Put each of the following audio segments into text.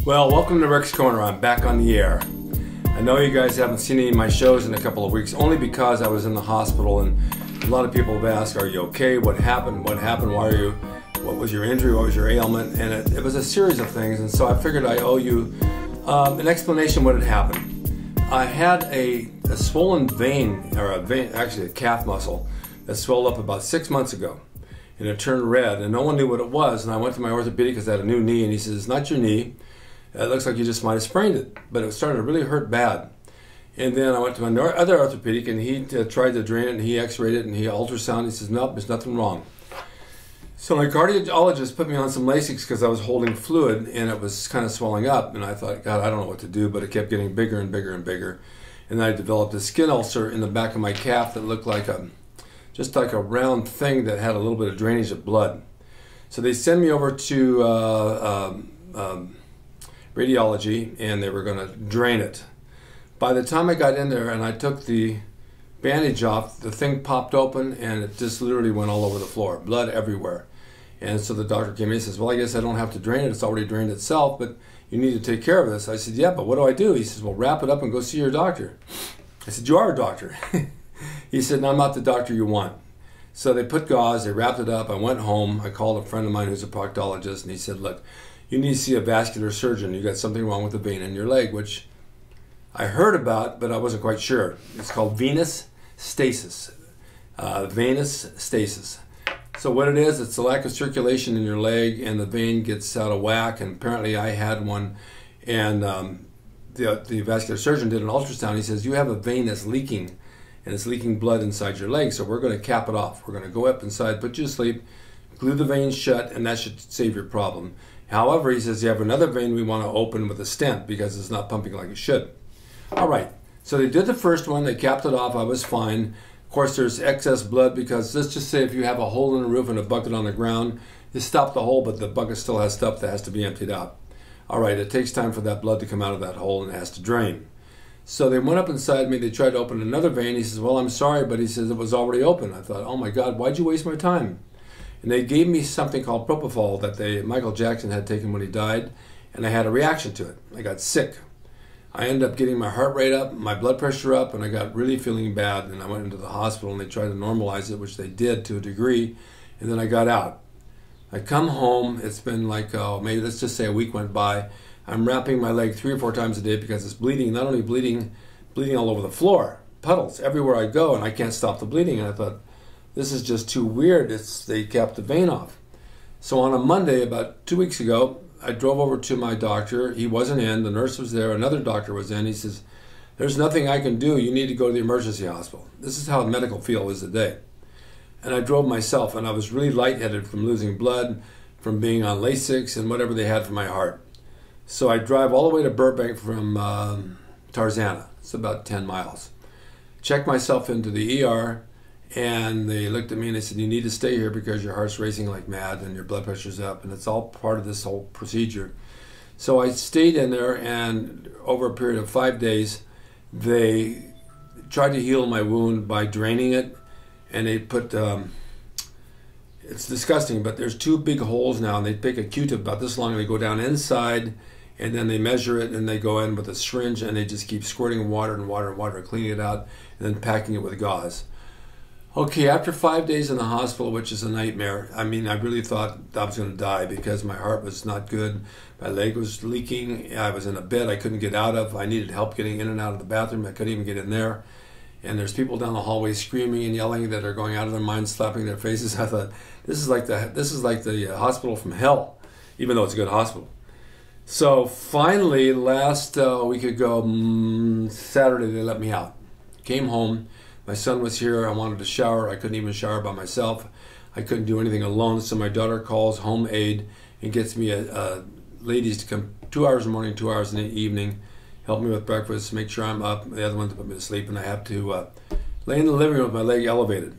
Well, welcome to Rick's Corner. I'm back on the air. I know you guys haven't seen any of my shows in a couple of weeks, only because I was in the hospital, and a lot of people have asked, are you okay? What happened? What happened? Why are you? What was your injury? What was your ailment? And it was a series of things, and so I figured I owe you an explanation what had happened. I had a swollen vein, actually a calf muscle, that swelled up about 6 months ago, and it turned red, and no one knew what it was. And I went to my orthopedic because I had a new knee, and he says, it's not your knee. It looks like you just might have sprained it, but it started to really hurt bad. And then I went to my other orthopedic, and he tried to drain it, and he x-rayed it, and he ultrasound. He says, nope, there's nothing wrong. So my cardiologist put me on some Lasix because I was holding fluid, and it was kind of swelling up. And I thought, God, I don't know what to do, but it kept getting bigger and bigger and bigger. And then I developed a skin ulcer in the back of my calf that looked like just like a round thing that had a little bit of drainage of blood. So they sent me over to radiology, and they were going to drain it. By the time I got in there and I took the bandage off, the thing popped open and it just literally went all over the floor, blood everywhere. And so the doctor came in and says, well, I guess I don't have to drain it, it's already drained itself, but you need to take care of this. I said, yeah, but what do I do? He says, well, wrap it up and go see your doctor. I said, you are a doctor. He said, no, I'm not the doctor you want. So they put gauze, they wrapped it up, I went home, I called a friend of mine who's a proctologist, and he said, look, you need to see a vascular surgeon. You got something wrong with the vein in your leg, which I heard about, but I wasn't quite sure. It's called venous stasis. Venous stasis. So what it is, it's the lack of circulation in your leg, and the vein gets out of whack, and apparently I had one, and the vascular surgeon did an ultrasound. He says, you have a vein that's leaking, and it's leaking blood inside your leg, so we're going to cap it off. We're going to go up inside, put you to sleep, glue the vein shut, and that should save your problem. However, he says, you have another vein we want to open with a stent because it's not pumping like it should. All right, so they did the first one, they capped it off, I was fine. Of course, there's excess blood because let's just say if you have a hole in the roof and a bucket on the ground, you stop the hole, but the bucket still has stuff that has to be emptied out. All right, it takes time for that blood to come out of that hole and it has to drain. So they went up inside me, they tried to open another vein. He says, well, I'm sorry, but he says it was already open. I thought, oh my God, why'd you waste my time? And they gave me something called propofol that Michael Jackson had taken when he died, and I had a reaction to it. I got sick. I ended up getting my heart rate up, my blood pressure up, and I got really feeling bad, and I went into the hospital, and they tried to normalize it, which they did to a degree, and then I got out. I come home, it's been like, maybe let's just say a week went by. I'm wrapping my leg 3 or 4 times a day because it's bleeding, not only bleeding all over the floor, puddles everywhere I go, and I can't stop the bleeding, and I thought, this is just too weird. They capped the vein off. So on a Monday, about 2 weeks ago, I drove over to my doctor. He wasn't in. The nurse was there. Another doctor was in. He says, there's nothing I can do. You need to go to the emergency hospital. This is how the medical field is today. And I drove myself, and I was really lightheaded from losing blood, from being on Lasix, and whatever they had for my heart. So I drive all the way to Burbank from Tarzana. It's about 10 miles. Check myself into the ER. And they looked at me and they said, you need to stay here because your heart's racing like mad and your blood pressure's up, and it's all part of this whole procedure. So I stayed in there, and over a period of 5 days, they tried to heal my wound by draining it, and they put, it's disgusting, but there's 2 big holes now, and they take a Q-tip about this long, and they go down inside, and then they measure it, and they go in with a syringe, and they just keep squirting water and water and water, cleaning it out, and then packing it with gauze. Okay, after 5 days in the hospital, which is a nightmare, I mean, I really thought I was going to die because my heart was not good. My leg was leaking. I was in a bed I couldn't get out of. I needed help getting in and out of the bathroom. I couldn't even get in there. And there's people down the hallway screaming and yelling that are going out of their minds, slapping their faces. I thought, this is like the hospital from hell, even though it's a good hospital. So finally, last week ago, Saturday, they let me out. Came home. My son was here. I wanted to shower. I couldn't even shower by myself. I couldn't do anything alone. So my daughter calls home aid and gets me ladies to come 2 hours in the morning, 2 hours in the evening, help me with breakfast, make sure I'm up. The other one to put me to sleep, and I have to lay in the living room with my leg elevated.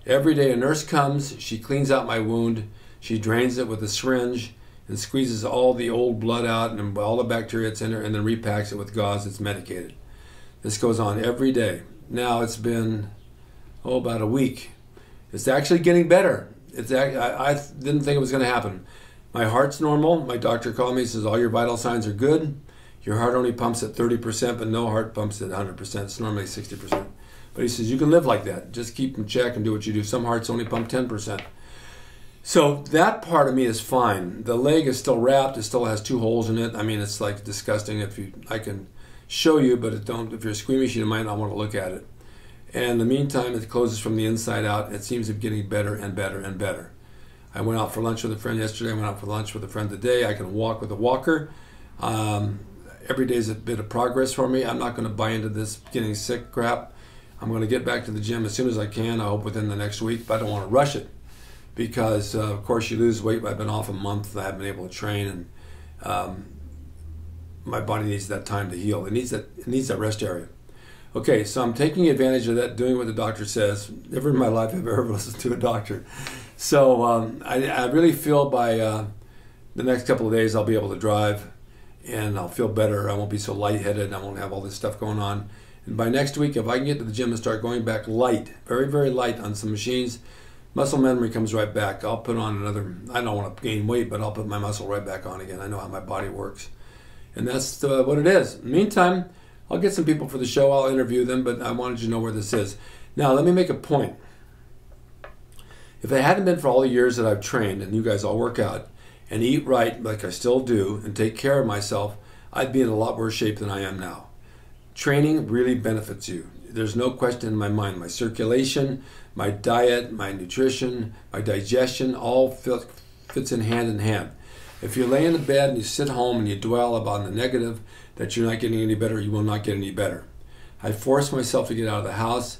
Every day a nurse comes. She cleans out my wound. She drains it with a syringe and squeezes all the old blood out and all the bacteria that's in there, and then repacks it with gauze. It's medicated. This goes on every day. Now it's been, about a week. It's actually getting better. I didn't think it was going to happen. My heart's normal. My doctor called me and says all your vital signs are good. Your heart only pumps at 30%, but no heart pumps at 100%. It's normally 60%. But he says you can live like that. Just keep in check and do what you do. Some hearts only pump 10%. So that part of me is fine. The leg is still wrapped. It still has 2 holes in it. I mean, it's like disgusting. I can show you, but if you're squeamish, you might not want to look at it. And in the meantime, it closes from the inside out. It seems to be getting better and better and better. I went out for lunch with a friend yesterday. I went out for lunch with a friend today. I can walk with a walker. Every day is a bit of progress for me. I'm not going to buy into this getting sick crap. I'm going to get back to the gym as soon as I can. I hope within the next week, but I don't want to rush it because, of course, you lose weight. I've been off a month. I haven't been able to train, and my body needs that time to heal. It needs that rest area. Okay, so I'm taking advantage of that, doing what the doctor says. Never in my life have I ever listened to a doctor. So I really feel by the next couple of days I'll be able to drive and I'll feel better. I won't be so lightheaded and I won't have all this stuff going on. And by next week, if I can get to the gym and start going back light, very, very light on some machines, muscle memory comes right back. I'll put on another, I don't want to gain weight, but I'll put my muscle right back on again. I know how my body works. And that's what it is. In the meantime, I'll get some people for the show. I'll interview them, but I wanted you to know where this is. Now, let me make a point. If it hadn't been for all the years that I've trained, and you guys all work out, and eat right like I still do, and take care of myself, I'd be in a lot worse shape than I am now. Training really benefits you. There's no question in my mind. My circulation, my diet, my nutrition, my digestion, all fits in hand. If you lay in the bed and you sit home and you dwell about the negative, that you're not getting any better, you will not get any better. I force myself to get out of the house.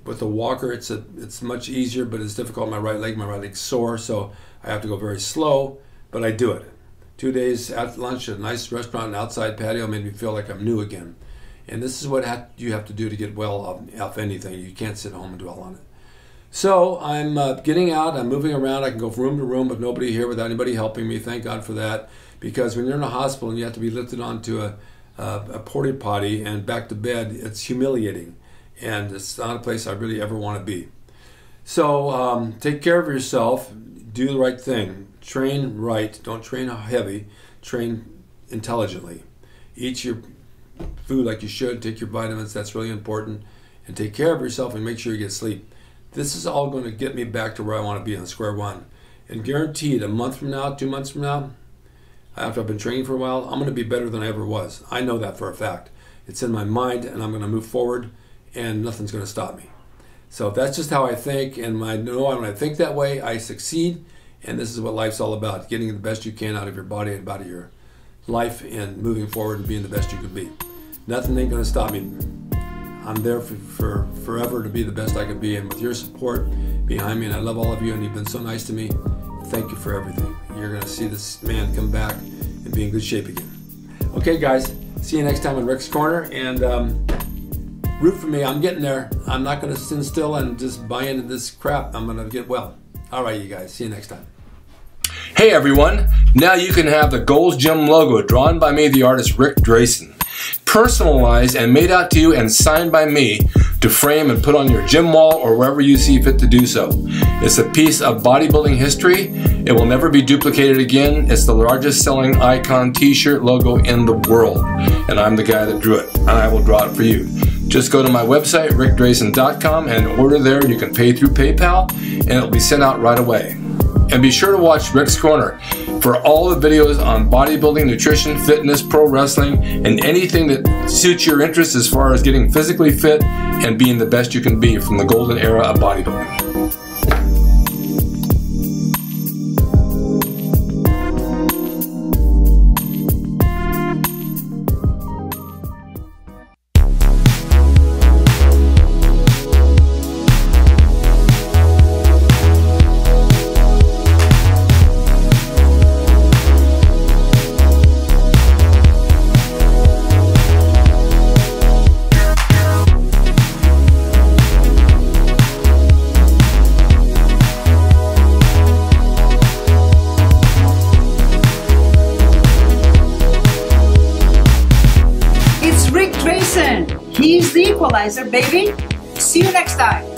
With a walker, it's much easier, but it's difficult. My right leg's sore, so I have to go very slow, but I do it. 2 days at lunch at a nice restaurant, an outside patio, made me feel like I'm new again. And this is what you have to do to get well off anything. You can't sit home and dwell on it. So I'm getting out, I'm moving around. I can go from room to room with nobody here, without anybody helping me. Thank God for that. Because when you're in a hospital and you have to be lifted onto a porta potty and back to bed, it's humiliating. And it's not a place I really ever want to be. So take care of yourself. Do the right thing. Train right. Don't train heavy. Train intelligently. Eat your food like you should. Take your vitamins. That's really important. And take care of yourself and make sure you get sleep. This is all going to get me back to where I want to be on square one. And guaranteed, a month from now, 2 months from now, after I've been training for a while, I'm going to be better than I ever was. I know that for a fact. It's in my mind, and I'm going to move forward, and nothing's going to stop me. So that's just how I think, and I know when I think that way, I succeed, and this is what life's all about, getting the best you can out of your body and out of your life and moving forward and being the best you can be. Nothing ain't going to stop me. I'm there for forever to be the best I can be, and with your support behind me, and I love all of you, and you've been so nice to me. Thank you for everything. You're going to see this man come back and be in good shape again. Okay, guys, see you next time in Rick's Corner, and root for me. I'm getting there. I'm not going to sit still and just buy into this crap. I'm going to get well. All right, you guys. See you next time. Hey, everyone. Now you can have the Gold's Gym logo drawn by me, the artist Rick Drayson, personalized and made out to you and signed by me to frame and put on your gym wall or wherever you see fit to do so. It's a piece of bodybuilding history. It will never be duplicated again. It's the largest selling icon t-shirt logo in the world, and I'm the guy that drew it, and I will draw it for you. Just go to my website, rickdrayson.com, and order there. You can pay through PayPal, and it'll be sent out right away. And be sure to watch Rick's Corner for all the videos on bodybuilding, nutrition, fitness, pro wrestling, and anything that suits your interests as far as getting physically fit and being the best you can be from the golden era of bodybuilding. He's the equalizer, baby. See you next time.